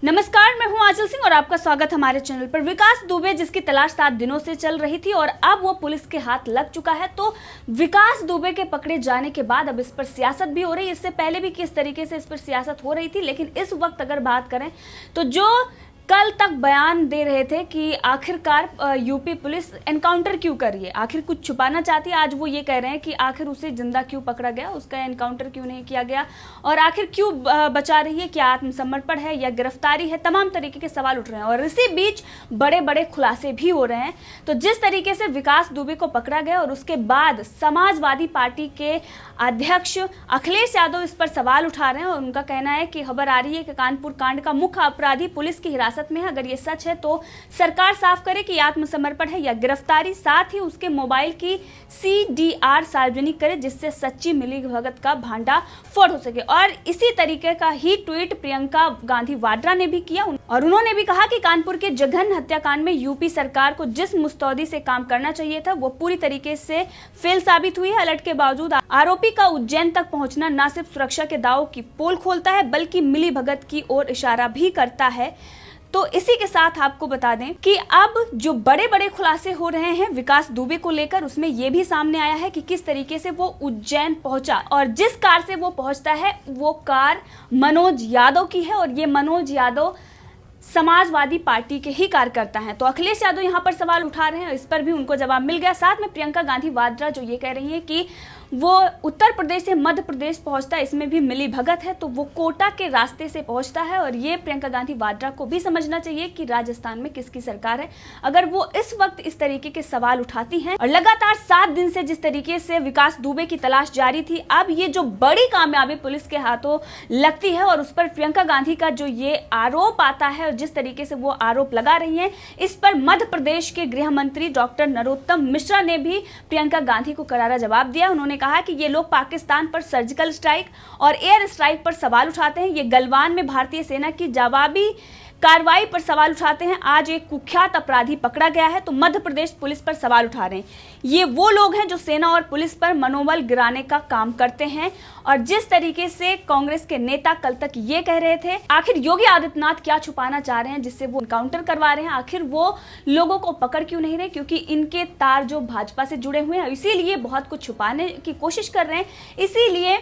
नमस्कार, मैं हूं आंचल सिंह और आपका स्वागत हमारे चैनल पर। विकास दुबे जिसकी तलाश 7 दिनों से चल रही थी और अब वो पुलिस के हाथ लग चुका है। तो विकास दुबे के पकड़े जाने के बाद अब इस पर सियासत भी हो रही है। इससे पहले भी किस तरीके से इस पर सियासत हो रही थी, लेकिन इस वक्त अगर बात करें तो जो कल तक बयान दे रहे थे कि आखिरकार यूपी पुलिस एनकाउंटर क्यों कर रही है, आखिर कुछ छुपाना चाहती है, आज वो ये कह रहे हैं कि आखिर उसे जिंदा क्यों पकड़ा गया, उसका एनकाउंटर क्यों नहीं किया गया और आखिर क्यों बचा रही है, क्या आत्मसमर्पण है या गिरफ्तारी है। तमाम तरीके के सवाल उठ रहे हैं और इसी बीच बड़े बड़े खुलासे भी हो रहे हैं। तो जिस तरीके से विकास दुबे को पकड़ा गया और उसके बाद समाजवादी पार्टी के अध्यक्ष अखिलेश यादव इस पर सवाल उठा रहे हैं और उनका कहना है कि खबर आ रही है कि कानपुर कांड का मुख्य अपराधी पुलिस की हिरासत में है। अगर ये सच है तो सरकार साफ करे कि आत्मसमर्पण है या गिरफ्तारी, साथ ही उसके मोबाइल की CDR सार्वजनिक करे जिससे सच्ची मिलीभगत का भांडाफोड़ हो सके। और इसी तरीके का ही ट्वीट प्रियंका गांधी वाड्रा ने भी किया और उन्होंने भी कहा कि कानपुर के जघन्य हत्याकांड में यूपी सरकार को जिस मुस्तैदी से काम करना चाहिए था वो पूरी तरीके से फेल साबित हुई है। अलर्ट के बावजूद आरोपी का उज्जैन तक पहुंचना न सिर्फ सुरक्षा के दावों की पोल खोलता है बल्कि मिलीभगत की ओर इशारा भी करता है। तो इसी के साथ आपको बता दें कि अब जो बड़े बड़े खुलासे हो रहे हैं विकास दुबे को लेकर, उसमें यह भी सामने आया है कि किस तरीके से वो उज्जैन पहुंचा और जिस कार से वो पहुंचता है वो कार मनोज यादव की है और ये मनोज यादव समाजवादी पार्टी के ही कार्यकर्ता हैं। तो अखिलेश यादव यहाँ पर सवाल उठा रहे हैं, इस पर भी उनको जवाब मिल गया। साथ में प्रियंका गांधी वाड्रा जो ये कह रही है कि वो उत्तर प्रदेश से मध्य प्रदेश पहुंचता है, इसमें भी मिली भगत है, तो वो कोटा के रास्ते से पहुंचता है। और ये प्रियंका गांधी वाड्रा को भी समझना चाहिए कि राजस्थान में किसकी सरकार है अगर वो इस वक्त इस तरीके के सवाल उठाती हैं। और लगातार 7 दिन से जिस तरीके से विकास दुबे की तलाश जारी थी, अब ये जो बड़ी कामयाबी पुलिस के हाथों लगती है और उस पर प्रियंका गांधी का जो ये आरोप आता है और जिस तरीके से वो आरोप लगा रही है, इस पर मध्य प्रदेश के गृह मंत्री डॉक्टर नरोत्तम मिश्रा ने भी प्रियंका गांधी को करारा जवाब दिया। उन्होंने कहा कि ये लोग पाकिस्तान पर सर्जिकल स्ट्राइक और एयर स्ट्राइक पर सवाल उठाते हैं, ये गलवान में भारतीय सेना की जवाबी कार्रवाई पर सवाल उठाते हैं। आज एक कुख्यात अपराधी पकड़ा गया है तो मध्य प्रदेश पुलिस पर सवाल उठा रहे हैं। ये वो लोग हैं जो सेना और पुलिस पर मनोबल गिराने का काम करते हैं। और जिस तरीके से कांग्रेस के नेता कल तक ये कह रहे थे आखिर योगी आदित्यनाथ क्या छुपाना चाह रहे हैं जिससे वो एनकाउंटर करवा रहे हैं, आखिर वो लोगों को पकड़ क्यों नहीं रहे, क्योंकि इनके तार जो भाजपा से जुड़े हुए हैं इसीलिए बहुत कुछ छुपाने की कोशिश कर रहे हैं, इसीलिए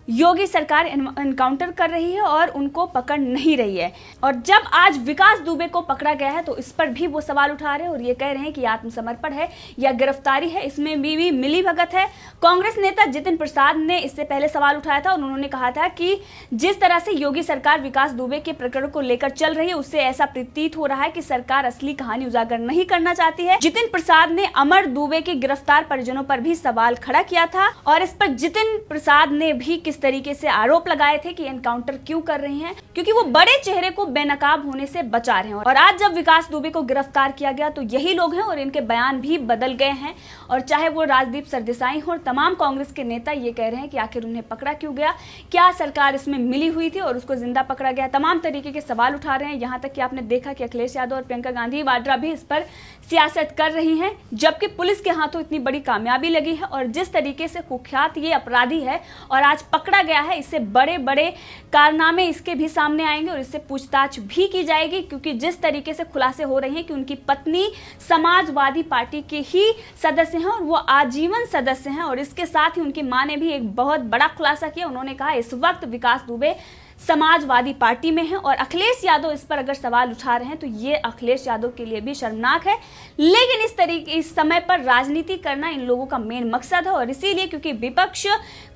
योगी सरकार एनकाउंटर कर रही है और उनको पकड़ नहीं रही है। और जब आज विकास दुबे को पकड़ा गया है तो इस पर भी वो सवाल उठा रहे हैं और ये कह रहे हैं कि आत्मसमर्पण है या गिरफ्तारी है, इसमें भी मिली भगत है। कांग्रेस नेता जितिन प्रसाद ने इससे पहले सवाल उठाया था और उन्होंने कहा था कि जिस तरह से योगी सरकार विकास दुबे के प्रकरण को लेकर चल रही है उससे ऐसा प्रतीत हो रहा है कि सरकार असली कहानी उजागर नहीं करना चाहती है। जितिन प्रसाद ने अमर दुबे के गिरफ्तार परिजनों पर भी सवाल खड़ा किया था और इस पर जितिन प्रसाद ने भी किस तरीके से आरोप लगाए थे कि एनकाउंटर क्यों कर रहे हैं, क्योंकि वो बड़े चेहरे को बेनकाब होने से बचा रहे हैं। और आज जब विकास दुबे को गिरफ्तार किया गया तो यही लोग हैं और इनके बयान भी बदल गए हैं। और चाहे वो राजदीप सरदेसाई हो और तमाम कांग्रेस के नेता ये कह रहे हैं कि आखिर उन्हें पकड़ा क्यों गया, क्या सरकार इसमें मिली हुई थी और उसको जिंदा पकड़ा गया, तमाम तरीके के सवाल उठा रहे हैं। यहाँ तक कि आपने देखा कि अखिलेश यादव और प्रियंका गांधी वाड्रा भी इस पर सियासत कर रही हैं, जबकि पुलिस के हाथों इतनी बड़ी कामयाबी लगी है और जिस तरीके से कुख्यात ये अपराधी है और आज पकड़ा गया है, इससे बड़े बड़े कारनामे इसके भी सामने आएंगे और इससे पूछताछ भी की जाएगी। क्योंकि जिस तरीके से खुलासे हो रहे हैं कि उनकी पत्नी समाजवादी पार्टी के ही सदस्य हैं और वो आजीवन सदस्य हैं और इसके साथ ही उनकी मां ने भी एक बहुत बड़ा खुलासा किया। उन्होंने कहा इस वक्त विकास दुबे समाजवादी पार्टी में है और अखिलेश यादव इस पर अगर सवाल उठा रहे हैं तो ये अखिलेश यादव के लिए भी शर्मनाक है। लेकिन इस समय पर राजनीति करना इन लोगों का मेन मकसद है और इसीलिए क्योंकि विपक्ष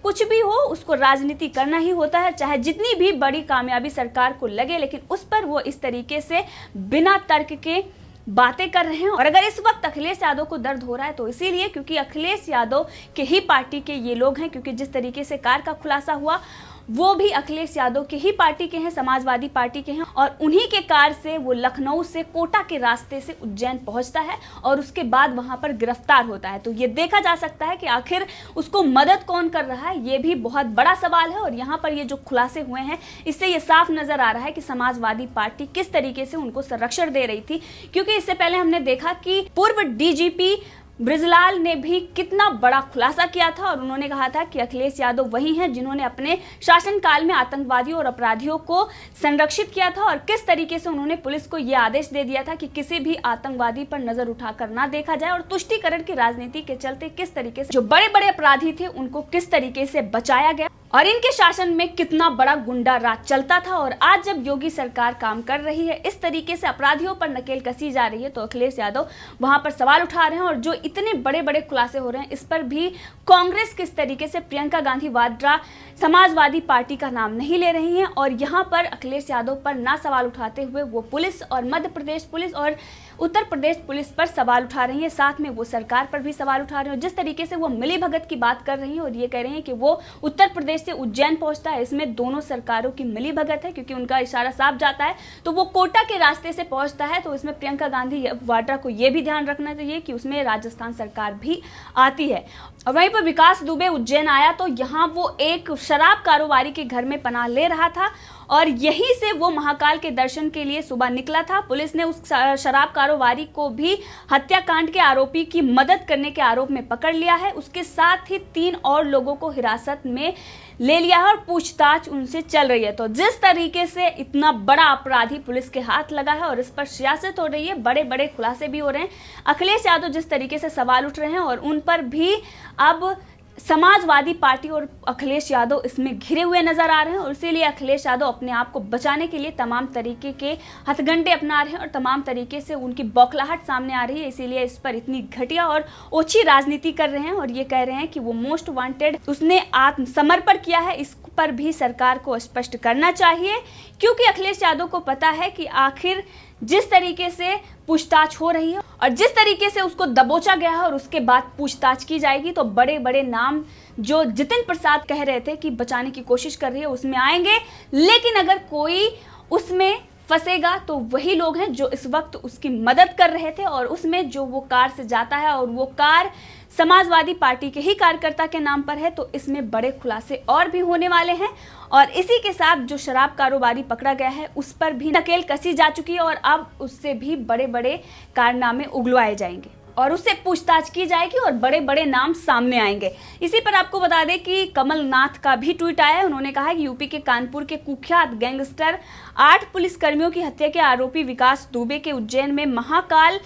कुछ भी हो उसको राजनीति करना ही होता है, चाहे जितनी भी बड़ी कामयाबी सरकार को लगे, लेकिन उस पर वो इस तरीके से बिना तर्क के बातें कर रहे हैं। और अगर इस वक्त अखिलेश यादव को दर्द हो रहा है तो इसीलिए क्योंकि अखिलेश यादव के ही पार्टी के ये लोग हैं, क्योंकि जिस तरीके से कार का खुलासा हुआ वो भी अखिलेश यादव के ही पार्टी के हैं, समाजवादी पार्टी के हैं और उन्हीं के कार से वो लखनऊ से कोटा के रास्ते से उज्जैन पहुंचता है और उसके बाद वहां पर गिरफ्तार होता है। तो ये देखा जा सकता है कि आखिर उसको मदद कौन कर रहा है, ये भी बहुत बड़ा सवाल है। और यहाँ पर ये जो खुलासे हुए हैं इससे ये साफ नजर आ रहा है कि समाजवादी पार्टी किस तरीके से उनको संरक्षण दे रही थी, क्योंकि इससे पहले हमने देखा कि पूर्व DGP बृजलाल ने भी कितना बड़ा खुलासा किया था और उन्होंने कहा था कि अखिलेश यादव वही हैं जिन्होंने अपने शासनकाल में आतंकवादियों और अपराधियों को संरक्षित किया था और किस तरीके से उन्होंने पुलिस को यह आदेश दे दिया था कि किसी भी आतंकवादी पर नजर उठाकर ना देखा जाए और तुष्टीकरण की राजनीति के चलते किस तरीके से जो बड़े बड़े अपराधी थे उनको किस तरीके से बचाया गया और इनके शासन में कितना बड़ा गुंडा राज चलता था। और आज जब योगी सरकार काम कर रही है, इस तरीके से अपराधियों पर नकेल कसी जा रही है, तो अखिलेश यादव वहां पर सवाल उठा रहे हैं और जो इतने बड़े बड़े खुलासे हो रहे हैं, इस पर भी कांग्रेस किस तरीके से प्रियंका गांधी वाड्रा समाजवादी पार्टी का नाम नहीं ले रही हैं और यहाँ पर अखिलेश यादव पर ना सवाल उठाते हुए वो पुलिस और मध्य प्रदेश पुलिस और उत्तर प्रदेश पुलिस पर सवाल उठा रही है, साथ में वो सरकार पर भी सवाल उठा रहे हैं। जिस तरीके से वो मिली भगत की बात कर रही हैं और ये कह रहे हैं कि वो उत्तर प्रदेश से उज्जैन पहुंचता है, इसमें दोनों सरकारों की मिली भगत है क्योंकि उनका इशारा साफ जाता है तो वो कोटा के रास्ते से पहुंचता है। तो इसमें प्रियंका गांधी वाड्रा को ये भी ध्यान रखना चाहिए कि उसमें राजस्थान सरकार भी आती है। और वहीं पर विकास दुबे उज्जैन आया तो यहाँ वो एक शराब कारोबारी के घर में पनाह ले रहा था और यहीं से वो महाकाल के दर्शन के लिए सुबह निकला था। पुलिस ने उस शराब कारोबारी को भी हत्याकांड के आरोपी की मदद करने के आरोप में पकड़ लिया है। उसके साथ ही 3 और लोगों को हिरासत में ले लिया है और पूछताछ उनसे चल रही है। तो जिस तरीके से इतना बड़ा अपराधी पुलिस के हाथ लगा है और इस पर सियासत हो रही है, बड़े बड़े खुलासे भी हो रहे हैं। अखिलेश यादव जिस तरीके से सवाल उठ रहे हैं और उन पर भी अब समाजवादी पार्टी और अखिलेश यादव इसमें घिरे हुए नजर आ रहे हैं और इसीलिए अखिलेश यादव अपने आप को बचाने के लिए तमाम तरीके के हथगंडे अपना रहे हैं और तमाम तरीके से उनकी बौखलाहट सामने आ रही है। इसीलिए इस पर इतनी घटिया और ओछी राजनीति कर रहे हैं और ये कह रहे हैं कि वो मोस्ट वांटेड, उसने आत्मसमर्पण किया है। इस पर भी सरकार को स्पष्ट करना चाहिए क्योंकि अखिलेश यादव को पता है कि आखिर जिस तरीके से पूछताछ हो रही है और जिस तरीके से उसको दबोचा गया है और उसके बाद पूछताछ की जाएगी तो बड़े बड़े नाम जो जितिन प्रसाद कह रहे थे कि बचाने की कोशिश कर रही है उसमें आएंगे, लेकिन अगर कोई उसमें फंसेगा तो वही लोग हैं जो इस वक्त उसकी मदद कर रहे थे और उसमें जो वो कार से जाता है और वो कार समाजवादी पार्टी के ही कार्यकर्ता के नाम पर है। तो इसमें बड़े खुलासे और भी होने वाले हैं और इसी के साथ जो शराब कारोबारी पकड़ा गया है उस पर भी नकेल कसी जा चुकी है और अब उससे भी बड़े बड़े कारनामे उगलवाए जाएंगे और उससे पूछताछ की जाएगी और बड़े बड़े नाम सामने आएंगे। इसी पर आपको बता दें कि कमलनाथ का भी ट्वीट आया है। उन्होंने कहा कि यूपी के कानपुर के कुख्यात गैंगस्टर 8 पुलिसकर्मियों की हत्या के आरोपी विकास दुबे के उज्जैन में महाकाल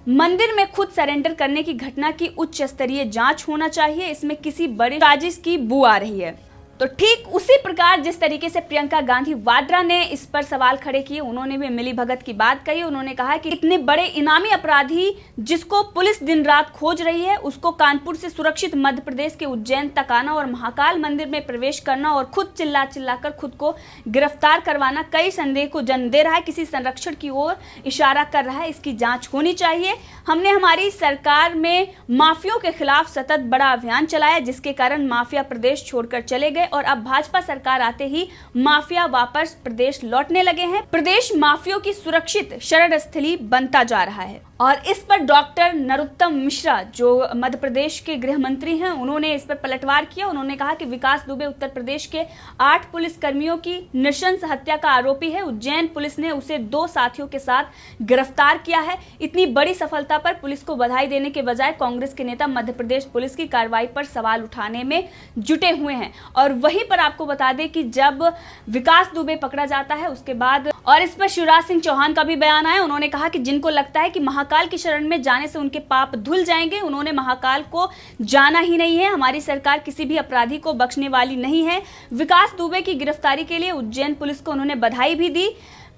मंदिर में खुद सरेंडर करने की घटना की उच्च स्तरीय जांच होना चाहिए। इसमें किसी बड़ी साजिश की बू आ रही है। तो ठीक उसी प्रकार जिस तरीके से प्रियंका गांधी वाड्रा ने इस पर सवाल खड़े किए, उन्होंने भी मिली भगत की बात कही। उन्होंने कहा कि इतने बड़े इनामी अपराधी जिसको पुलिस दिन रात खोज रही है, उसको कानपुर से सुरक्षित मध्य प्रदेश के उज्जैन तक आना और महाकाल मंदिर में प्रवेश करना और खुद चिल्ला चिल्लाकर खुद को गिरफ्तार करवाना कई संदेह को जन्म दे रहा है, किसी संरक्षण की ओर इशारा कर रहा है। इसकी जांच होनी चाहिए। हमने हमारी सरकार में माफियों के खिलाफ सतत बड़ा अभियान चलाया जिसके कारण माफिया प्रदेश छोड़कर चले गए और अब भाजपा सरकार आते ही माफिया वापस प्रदेश लौटने लगे हैं। प्रदेश माफियों की सुरक्षित शरण स्थली बनता जा रहा है। और इस पर डॉक्टर नरोत्तम मिश्रा जो मध्य प्रदेश के गृह मंत्री हैं, उन्होंने इस पर पलटवार किया। उन्होंने कहा कि विकास दुबे उत्तर प्रदेश के 8 पुलिसकर्मियों की नृशंस हत्या का आरोपी है। उज्जैन पुलिस ने उसे 2 साथियों के साथ गिरफ्तार किया है। इतनी बड़ी सफलता पर पुलिस को बधाई देने के बजाय कांग्रेस के नेता मध्य प्रदेश पुलिस की कार्रवाई पर सवाल उठाने में जुटे हुए हैं। और वहीं पर आपको बता दें कि जब विकास दुबे पकड़ा जाता है उसके बाद और इस पर शिवराज सिंह चौहान का भी बयान आया। उन्होंने कहा कि जिनको लगता है कि महाकाल की शरण में जाने से उनके पाप धुल जाएंगे, उन्होंने महाकाल को जाना ही नहीं है। हमारी सरकार किसी भी अपराधी को बख्शने वाली नहीं है। विकास दुबे की गिरफ्तारी के लिए उज्जैन पुलिस को उन्होंने बधाई भी दी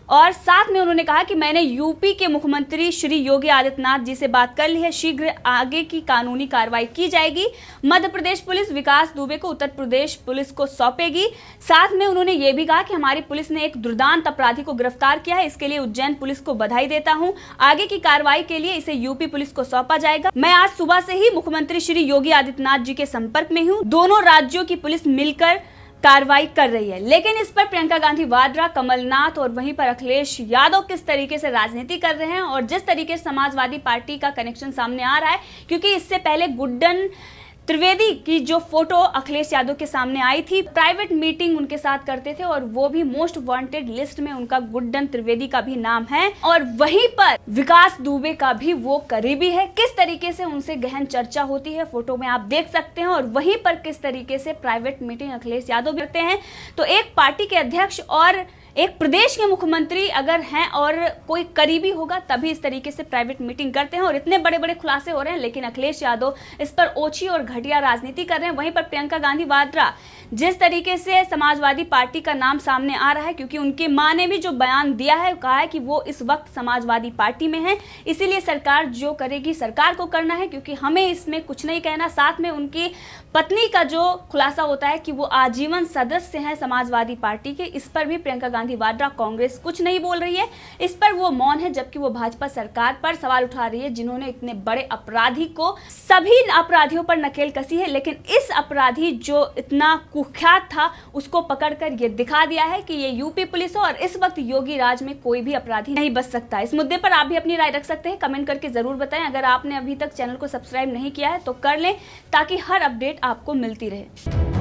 और साथ में उन्होंने कहा कि मैंने यूपी के मुख्यमंत्री श्री योगी आदित्यनाथ जी से बात कर ली है, शीघ्र आगे की कानूनी कार्रवाई की जाएगी। मध्य प्रदेश पुलिस विकास दुबे को उत्तर प्रदेश पुलिस को सौंपेगी। साथ में उन्होंने ये भी कहा कि हमारी पुलिस ने एक दुर्दांत अपराधी को गिरफ्तार किया है, इसके लिए उज्जैन पुलिस को बधाई देता हूँ। आगे की कार्रवाई के लिए इसे यूपी पुलिस को सौंपा जाएगा। मैं आज सुबह से ही मुख्यमंत्री श्री योगी आदित्यनाथ जी के संपर्क में हूँ। दोनों राज्यों की पुलिस मिलकर कार्रवाई कर रही है। लेकिन इस पर प्रियंका गांधी वाड्रा, कमलनाथ और वहीं पर अखिलेश यादव किस तरीके से राजनीति कर रहे हैं और जिस तरीके से समाजवादी पार्टी का कनेक्शन सामने आ रहा है, क्योंकि इससे पहले गुड्डन त्रिवेदी की जो फोटो अखिलेश यादव के सामने आई थी, प्राइवेट मीटिंग उनके साथ करते थे और वो भी मोस्ट वांटेड लिस्ट में उनका गुड्डन त्रिवेदी का भी नाम है और वहीं पर विकास दुबे का भी वो करीबी है। किस तरीके से उनसे गहन चर्चा होती है फोटो में आप देख सकते हैं और वहीं पर किस तरीके से प्राइवेट मीटिंग अखिलेश यादव करते हैं। तो एक पार्टी के अध्यक्ष और एक प्रदेश के मुख्यमंत्री अगर हैं और कोई करीबी होगा तभी इस तरीके से प्राइवेट मीटिंग करते हैं और इतने बड़े बड़े खुलासे हो रहे हैं, लेकिन अखिलेश यादव इस पर ओछी और घटिया राजनीति कर रहे हैं। वहीं पर प्रियंका गांधी वाड्रा जिस तरीके से समाजवादी पार्टी का नाम सामने आ रहा है, क्योंकि उनकी मां ने भी जो बयान दिया है, कहा है कि वो इस वक्त समाजवादी पार्टी में है, इसीलिए सरकार जो करेगी सरकार को करना है, क्योंकि हमें इसमें कुछ नहीं कहना। साथ में उनकी पत्नी का जो खुलासा होता है कि वो आजीवन सदस्य हैं समाजवादी पार्टी के, इस पर भी प्रियंका गांधी वाड्रा कांग्रेस कुछ नहीं बोल रही है, इस पर वो मौन है, जबकि वो भाजपा सरकार पर सवाल उठा रही है जिन्होंने इतने बड़े अपराधी को, सभी अपराधियों पर नकेल कसी है, लेकिन इस अपराधी जो इतना कुख्यात था उसको पकड़कर ये दिखा दिया है कि ये यूपी पुलिस हो और इस वक्त योगी राज में कोई भी अपराधी नहीं बच सकता। इस मुद्दे पर आप भी अपनी राय रख सकते हैं, कमेंट करके जरूर बताएं। अगर आपने अभी तक चैनल को सब्सक्राइब नहीं किया है तो कर लें ताकि हर अपडेट आपको मिलती रहे।